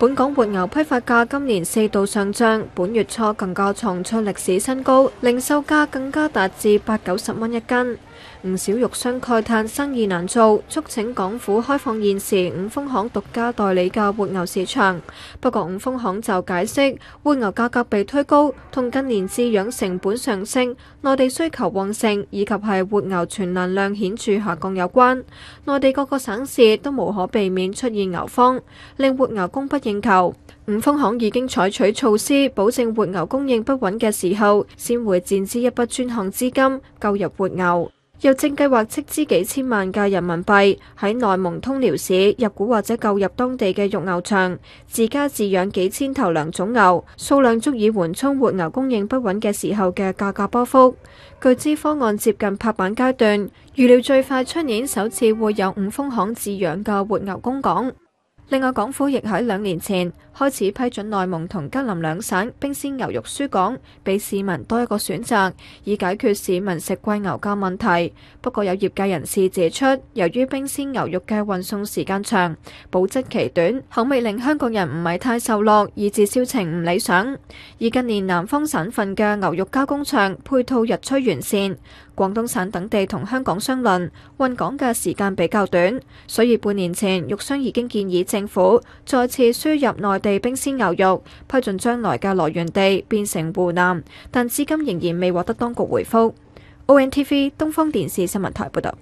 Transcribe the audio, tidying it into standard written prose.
本港活牛批發價今年4度上漲，本月初更加創出歷史新高，零售價更加達至80-90蚊一斤。唔少肉商慨嘆生意難做，促請港府開放現時五豐行獨家代理嘅活牛市場。不過五豐行就解釋，活牛價格被推高，同近年飼養成本上升、內地需求旺盛以及係活牛存欄量顯著下降有關。內地各個省市都無可避免出現牛荒，令活牛供不應求。五豐行已經採取措施，保證活牛供應不穩嘅時候，先會墊資一筆專項資金購入活牛。又正計劃斥資幾千萬嘅人民幣喺內蒙通遼市入股或者購入當地嘅肉牛場，自家自養幾千頭良種牛，數量足以緩衝活牛供應不穩嘅時候嘅價格波幅。據知方案接近拍板階段，預料最快出年首次會有五豐行飼養嘅活牛供港。另外，港府亦喺2年前開始批准內蒙同吉林兩省冰鮮牛肉輸港，俾市民多一個選擇，以解決市民食貴牛嘅問題。不過有業界人士指出，由於冰鮮牛肉嘅運送時間長、保質期短，口味令香港人唔係太受落，以致銷情唔理想。而近年南方省份嘅牛肉加工場配套日趨完善，廣東省等地同香港相鄰，運港嘅時間比較短，所以半年前肉商已經建議政府再次輸入內地冰鮮牛肉，批准將來嘅來源地變成湖南，但至今仍然未獲得當局回覆。ONTV 東方電視新聞台報道。